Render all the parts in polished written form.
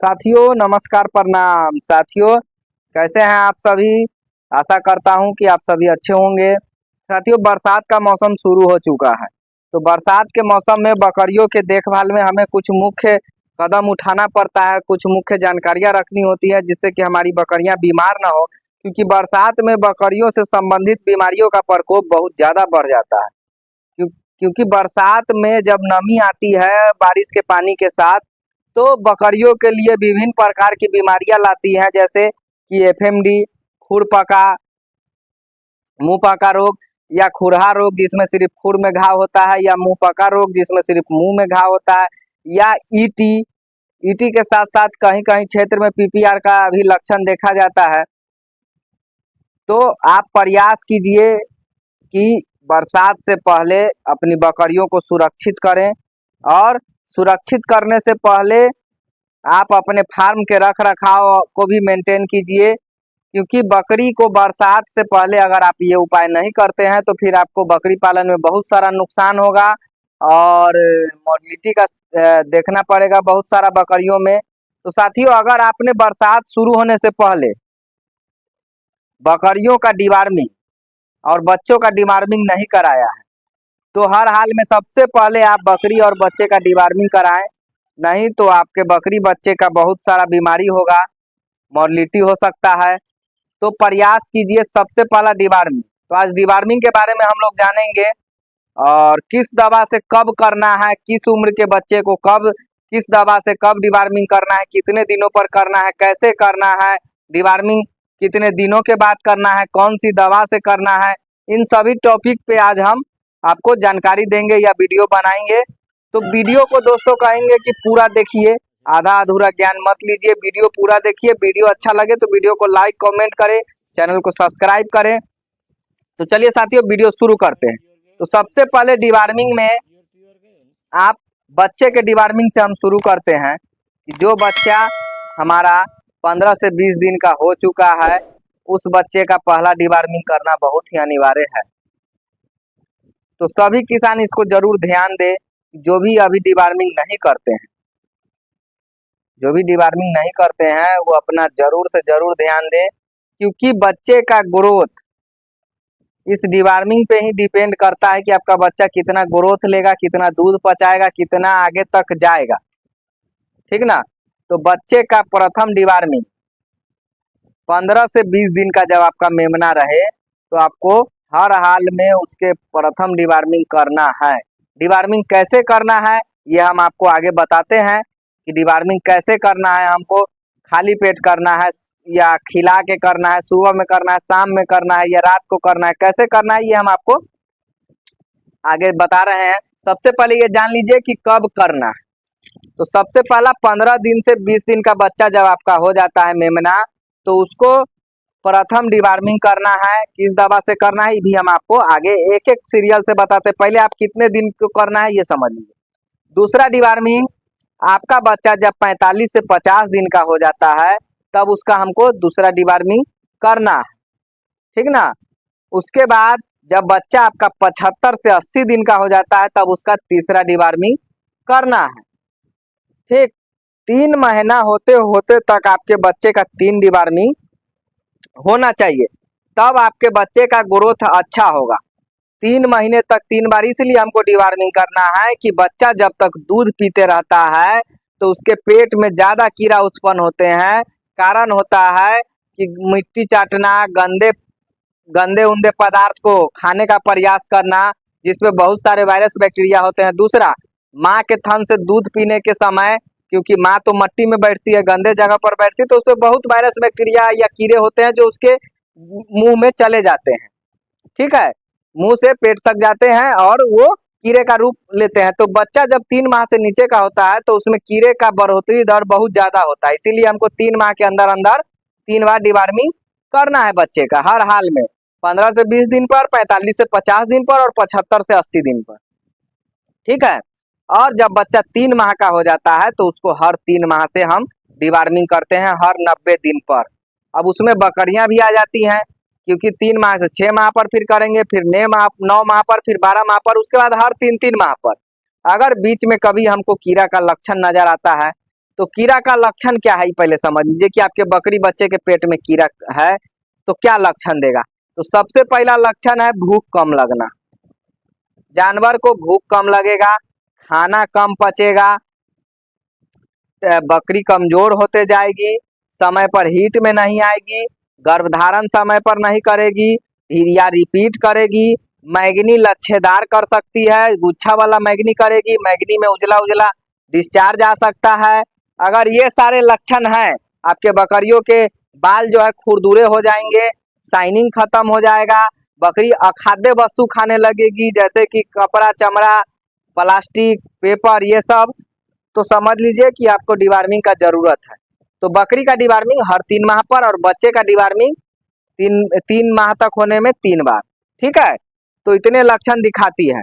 साथियों नमस्कार प्रणाम। साथियों कैसे हैं आप सभी। आशा करता हूं कि आप सभी अच्छे होंगे। साथियों बरसात का मौसम शुरू हो चुका है, तो बरसात के मौसम में बकरियों के देखभाल में हमें कुछ मुख्य कदम उठाना पड़ता है, कुछ मुख्य जानकारियां रखनी होती है जिससे कि हमारी बकरियां बीमार ना हो, क्योंकि बरसात में बकरियों से संबंधित बीमारियों का प्रकोप बहुत ज़्यादा बढ़ जाता है। क्योंकि बरसात में जब नमी आती है बारिश के पानी के साथ, तो बकरियों के लिए विभिन्न प्रकार की बीमारियां लाती हैं, जैसे कि एफएमडी, खुरपका, मुंह पका रोग या खुरहा रोग जिसमें सिर्फ खुर में घाव होता है, या मुंह पका रोग जिसमें सिर्फ मुंह में घाव होता है, या ईटी। ईटी के साथ साथ कहीं कहीं क्षेत्र में पीपीआर का भी लक्षण देखा जाता है। तो आप प्रयास कीजिए कि बरसात से पहले अपनी बकरियों को सुरक्षित करें, और सुरक्षित करने से पहले आप अपने फार्म के रख रखाव को भी मेंटेन कीजिए, क्योंकि बकरी को बरसात से पहले अगर आप ये उपाय नहीं करते हैं तो फिर आपको बकरी पालन में बहुत सारा नुकसान होगा, और मोर्टलिटी का देखना पड़ेगा बहुत सारा बकरियों में। तो साथियों अगर आपने बरसात शुरू होने से पहले बकरियों का डिवार्मिंग और बच्चों का डिवार्मिंग नहीं कराया है, तो हर हाल में सबसे पहले आप बकरी और बच्चे का डिवार्मिंग कराएं, नहीं तो आपके बकरी बच्चे का बहुत सारा बीमारी होगा, मोर्टलिटी हो सकता है। तो प्रयास कीजिए सबसे पहला डिवार्मिंग। तो आज डिवार्मिंग के बारे में हम लोग जानेंगे, और किस दवा से कब करना है, किस उम्र के बच्चे को कब किस दवा से कब डिवार्मिंग करना है, कितने दिनों पर करना है, कैसे करना है, डिवार्मिंग कितने दिनों के बाद करना है, कौन सी दवा से करना है, इन सभी टॉपिक पे आज हम आपको जानकारी देंगे या वीडियो बनाएंगे। तो वीडियो को दोस्तों कहेंगे कि पूरा देखिए, आधा अधूरा ज्ञान मत लीजिए, वीडियो पूरा देखिए। वीडियो अच्छा लगे तो वीडियो को लाइक कमेंट करें, चैनल को सब्सक्राइब करें। तो चलिए साथियों वीडियो शुरू करते हैं। तो सबसे पहले डिवार्मिंग में आप बच्चे के डिवार्मिंग से हम शुरू करते हैं कि जो बच्चा हमारा 15 से 20 दिन का हो चुका है, उस बच्चे का पहला डिवार्मिंग करना बहुत ही अनिवार्य है। तो सभी किसान इसको जरूर ध्यान दें, जो भी अभी डिवार्मिंग नहीं करते हैं, जो भी डिवार्मिंग नहीं करते हैं वो अपना जरूर से जरूर ध्यान दें, क्योंकि बच्चे का ग्रोथ इस डिवार्मिंग पे ही डिपेंड करता है कि आपका बच्चा कितना ग्रोथ लेगा, कितना दूध पचाएगा, कितना आगे तक जाएगा, ठीक ना। तो बच्चे का प्रथम डिवार्मिंग 15 से 20 दिन का जब आपका मेमना रहे, तो आपको हर हाल में उसके प्रथम डिवार्मिंग करना है। डिवार्मिंग कैसे करना है ये हम आपको आगे बताते हैं कि डिवार्मिंग कैसे करना है। हमको खाली पेट करना है या खिला के करना है, सुबह में करना है, शाम में करना है, या रात को करना है, कैसे करना है ये हम आपको आगे बता रहे हैं। सबसे पहले ये जान लीजिए कि कब करना है। तो सबसे पहला 15 दिन से 20 दिन का बच्चा जब आपका हो जाता है मेमना, तो उसको प्रथम डिवार्मिंग करना है। किस दवा से करना है ये भी हम आपको आगे एक एक सीरियल से बताते, पहले आप कितने दिन को करना है ये समझ लीजिए। दूसरा डिवार्मिंग, आपका बच्चा जब 45 से 50 दिन का हो जाता है, तब उसका हमको दूसरा डिवार्मिंग करना है, ठीक ना। उसके बाद जब बच्चा आपका 75 से 80 दिन का हो जाता है, तब उसका तीसरा डिवार्मिंग करना है, ठीक। 3 महीना होते होते तक आपके बच्चे का 3 डिवार्मिंग होना चाहिए, तब आपके बच्चे का ग्रोथ अच्छा होगा। 3 महीने तक 3 बार इसलिए हमको डिवार्मिंग करना है कि बच्चा जब तक दूध पीते रहता है तो उसके पेट में ज़्यादा कीड़ा उत्पन्न होते हैं। कारण होता है कि मिट्टी चाटना, गंदे गंदे उंदे पदार्थ को खाने का प्रयास करना, जिसमें बहुत सारे वायरस बैक्टीरिया होते हैं। दूसरा, माँ के थन से दूध पीने के समय, क्योंकि माँ तो मट्टी में बैठती है, गंदे जगह पर बैठती है, तो उसमें बहुत वायरस बैक्टीरिया या कीड़े होते हैं जो उसके मुंह में चले जाते हैं, ठीक है, मुंह से पेट तक जाते हैं और वो कीड़े का रूप लेते हैं। तो बच्चा जब 3 माह से नीचे का होता है तो उसमें कीड़े का बढ़ोतरी दर बहुत ज्यादा होता है, इसीलिए हमको 3 माह के अंदर अंदर 3 बार डिवार्मिंग करना है बच्चे का हर हाल में, 15 से 20 दिन पर, 45 से 50 दिन पर, और 75 से 80 दिन पर, ठीक है। और जब बच्चा 3 माह का हो जाता है तो उसको हर 3 माह से हम डिवार्मिंग करते हैं, हर 90 दिन पर। अब उसमें बकरियां भी आ जाती हैं, क्योंकि 3 माह से 6 माह पर फिर करेंगे, फिर 9 माह पर, फिर 12 माह पर, उसके बाद हर 3-3 माह पर। अगर बीच में कभी हमको कीड़ा का लक्षण नजर आता है तो कीड़ा का लक्षण क्या है पहले समझ लीजिए कि आपके बकरी बच्चे के पेट में कीड़ा है तो क्या लक्षण देगा। तो सबसे पहला लक्षण है भूख कम लगना। जानवर को भूख कम लगेगा, खाना कम पचेगा, बकरी कमजोर होते जाएगी, समय पर हीट में नहीं आएगी, गर्भधारण समय पर नहीं करेगी या रिपीट करेगी, मैग्नी लच्छेदार कर सकती है, गुच्छा वाला मैग्नी करेगी, मैग्नी में उजला उजला डिस्चार्ज आ सकता है। अगर ये सारे लक्षण हैं, आपके बकरियों के बाल जो है खुरदुरे हो जाएंगे, शाइनिंग खत्म हो जाएगा, बकरी अखाद्य वस्तु खाने लगेगी जैसे कि कपड़ा, चमड़ा, प्लास्टिक, पेपर, ये सब, तो समझ लीजिए कि आपको डिवार्मिंग का जरूरत है। तो बकरी का डिवार्मिंग हर 3 माह पर और बच्चे का डिवार्मिंग 3 माह तक होने में 3 बार। ठीक है, तो इतने लक्षण दिखाती है।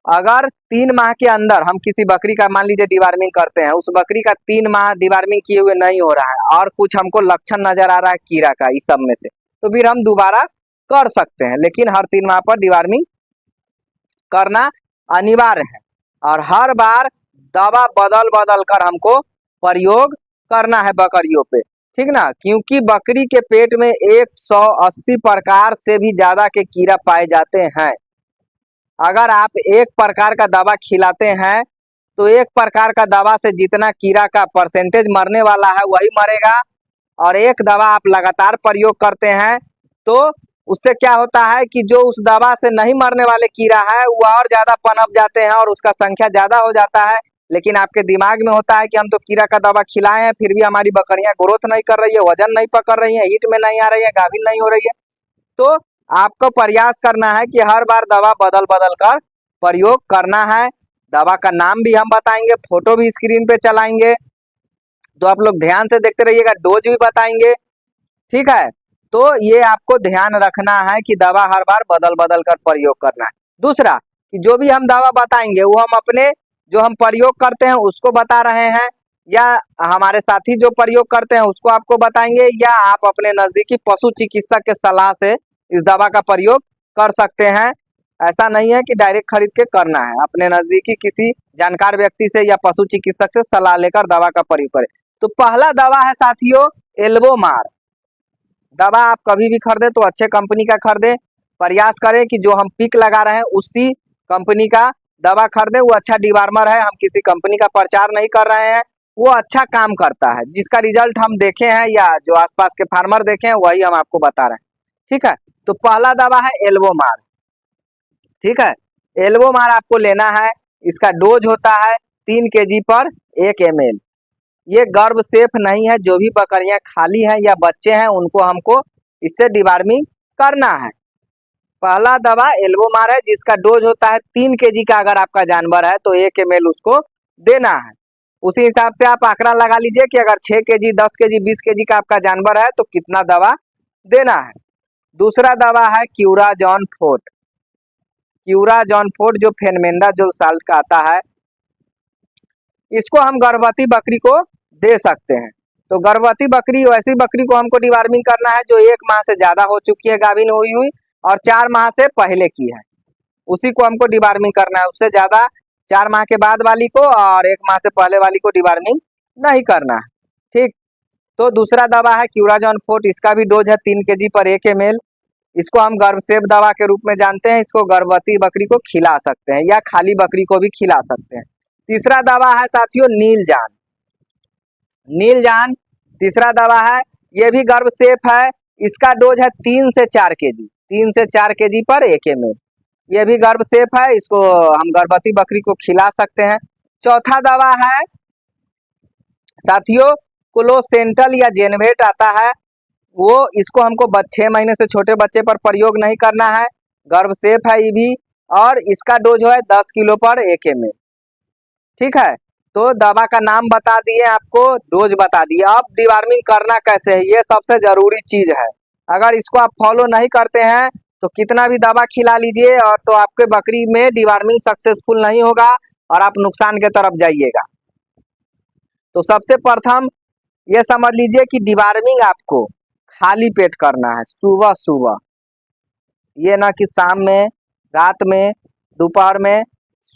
अगर 3 माह के अंदर हम किसी बकरी का मान लीजिए डिवार्मिंग करते हैं, उस बकरी का 3 माह डिवार्मिंग किए हुए नहीं हो रहा है और कुछ हमको लक्षण नजर आ रहा है कीड़ा का इस सब में से, तो फिर हम दोबारा कर सकते हैं, लेकिन हर 3 माह पर डिवार्मिंग करना अनिवार्य है। और हर बार दवा बदल बदल कर हमको प्रयोग करना है बकरियों पे, ठीक ना, क्योंकि बकरी के पेट में 180 प्रकार से भी ज्यादा के कीड़ा पाए जाते हैं। अगर आप एक प्रकार का दवा खिलाते हैं तो एक प्रकार का दवा से जितना कीड़ा का परसेंटेज मरने वाला है वही मरेगा, और एक दवा आप लगातार प्रयोग करते हैं तो उससे क्या होता है कि जो उस दवा से नहीं मरने वाले कीड़ा है वो और ज्यादा पनप जाते हैं और उसका संख्या ज्यादा हो जाता है। लेकिन आपके दिमाग में होता है कि हम तो कीड़ा का दवा खिलाए हैं फिर भी हमारी बकरियां ग्रोथ नहीं कर रही है, वजन नहीं पकड़ रही है, हीट में नहीं आ रही है, गाभिन नहीं हो रही है। तो आपको प्रयास करना है कि हर बार दवा बदल बदल कर प्रयोग करना है। दवा का नाम भी हम बताएंगे, फोटो भी स्क्रीन पे चलाएंगे, तो आप लोग ध्यान से देखते रहिएगा, डोज भी बताएंगे। ठीक है, तो ये आपको ध्यान रखना है कि दवा हर बार बदल बदल कर प्रयोग करना है। दूसरा कि जो भी हम दवा बताएंगे वो हम अपने जो हम प्रयोग करते हैं उसको बता रहे हैं, या हमारे साथी जो प्रयोग करते हैं उसको आपको बताएंगे, या आप अपने नजदीकी पशु चिकित्सक के सलाह से इस दवा का प्रयोग कर सकते हैं। ऐसा नहीं है कि डायरेक्ट खरीद के करना है, अपने नजदीकी किसी जानकार व्यक्ति से या पशु चिकित्सक से सलाह लेकर दवा का प्रयोग करें। तो पहला दवा है साथियों एल्बोमार। दवा आप कभी भी खरीदे तो अच्छे कंपनी का खरीदे, प्रयास करें कि जो हम पिक लगा रहे हैं उसी कंपनी का दवा खरीदे, वो अच्छा डिवार्मर है, हम किसी कंपनी का प्रचार नहीं कर रहे हैं, वो अच्छा काम करता है, जिसका रिजल्ट हम देखे हैं या जो आसपास के फार्मर देखे हैं वही हम आपको बता रहे हैं। ठीक है, तो पहला दवा है एल्बोमार। ठीक है, एल्बोमार आपको लेना है, इसका डोज होता है 3 kg पर 1 ml। ये गर्भ सेफ नहीं है, जो भी बकरियां खाली हैं या बच्चे हैं उनको हमको इससे डिवार्मिंग करना है। पहला दवा एल्बोमार है जिसका डोज होता है 3 kg का, अगर आपका जानवर है तो 1 ml उसको देना है। उसी हिसाब से आप आंकड़ा लगा लीजिए कि अगर 6 kg, 10 kg, 20 kg का आपका जानवर है तो कितना दवा देना है। दूसरा दवा है क्यूराजॉन फोर्ट। क्यूराजॉन फोर्ट जो फेनमेंडा जो साल्ट का आता है, इसको हम गर्भवती बकरी को दे सकते हैं। तो गर्भवती बकरी वैसी बकरी को हमको डिवार्मिंग करना है जो 1 माह से ज्यादा हो चुकी है गाभिन हुई हुई और 4 माह से पहले की है, उसी को हमको डिवार्मिंग करना है। उससे ज्यादा 4 माह के बाद वाली को और 1 माह से पहले वाली को डिवार्मिंग नहीं करना है। ठीक, तो दूसरा दवा है क्यूराजॉन फोर्ट, इसका भी डोज है 3 kg पर 1 ml। इसको हम गर्भसेप दवा के रूप में जानते हैं, इसको गर्भवती बकरी को खिला सकते हैं या खाली बकरी को भी खिला सकते हैं। तीसरा दवा है साथियों नीलजान। नीलजान तीसरा दवा है, ये भी गर्भ सेफ है, इसका डोज है 3 से 4 kg, 3 से 4 kg पर 1 ml। ये भी गर्भ सेफ है, इसको हम गर्भवती बकरी को खिला सकते हैं। चौथा दवा है साथियों क्लोसेंटल या जेनवेट आता है, वो इसको हमको 6 महीने से छोटे बच्चे पर प्रयोग नहीं करना है, गर्भ सेफ है ये भी, और इसका डोज है 10 किलो पर 1 ml। ठीक है, तो दवा का नाम बता दिए आपको, डोज बता दिए, अब डिवार्मिंग करना कैसे है ये सबसे जरूरी चीज है। अगर इसको आप फॉलो नहीं करते हैं तो कितना भी दवा खिला लीजिए और तो आपके बकरी में डिवार्मिंग सक्सेसफुल नहीं होगा और आप नुकसान के तरफ जाइएगा। तो सबसे प्रथम ये समझ लीजिए कि डिवार्मिंग आपको खाली पेट करना है, सुबह सुबह, ये ना कि शाम में, रात में, दोपहर में,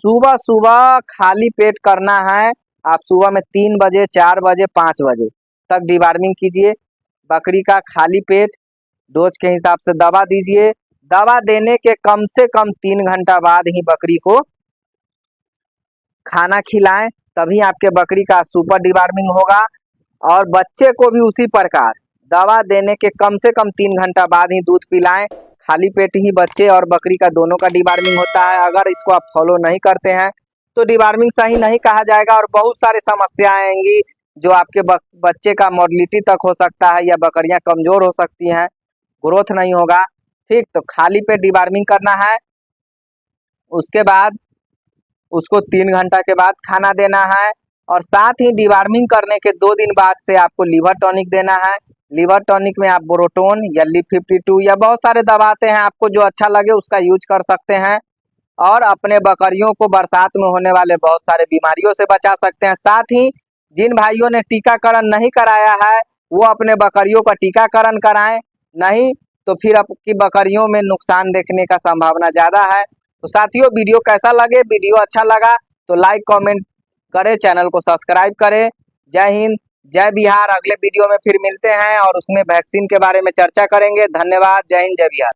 सुबह सुबह खाली पेट करना है। आप सुबह में 3 बजे, 4 बजे, 5 बजे तक डिवार्मिंग कीजिए। बकरी का खाली पेट डोज के हिसाब से दवा दीजिए। दवा देने के कम से कम 3 घंटा बाद ही बकरी को खाना खिलाएं, तभी आपके बकरी का सुपर डिवार्मिंग होगा। और बच्चे को भी उसी प्रकार दवा देने के कम से कम 3 घंटा बाद ही दूध पिलाएं। खाली पेट ही बच्चे और बकरी का दोनों का डिवार्मिंग होता है। अगर इसको आप फॉलो नहीं करते हैं तो डिवार्मिंग सही नहीं कहा जाएगा और बहुत सारी समस्याएं आएंगी, जो आपके बच्चे का मोर्टलिटी तक हो सकता है या बकरियां कमजोर हो सकती हैं, ग्रोथ नहीं होगा। ठीक, तो खाली पेट डिवार्मिंग करना है। उसके बाद उसको 3 घंटा के बाद खाना देना है और साथ ही डिवार्मिंग करने के 2 दिन बाद से आपको लीवर टॉनिक देना है। लीवर टॉनिक में आप बोरोटोन या लिप 52 या बहुत सारे दवा आते हैं, आपको जो अच्छा लगे उसका यूज कर सकते हैं और अपने बकरियों को बरसात में होने वाले बहुत सारे बीमारियों से बचा सकते हैं। साथ ही जिन भाइयों ने टीकाकरण नहीं कराया है वो अपने बकरियों का टीकाकरण कराएं, नहीं तो फिर आपकी बकरियों में नुकसान देखने का संभावना ज़्यादा है। तो साथियों, वीडियो कैसा लगे, वीडियो अच्छा लगा तो लाइक कमेंट करें, चैनल को सब्सक्राइब करें। जय हिंद, जय बिहार। अगले वीडियो में फिर मिलते हैं और उसमें वैक्सीन के बारे में चर्चा करेंगे। धन्यवाद। जय हिंद, जय बिहार।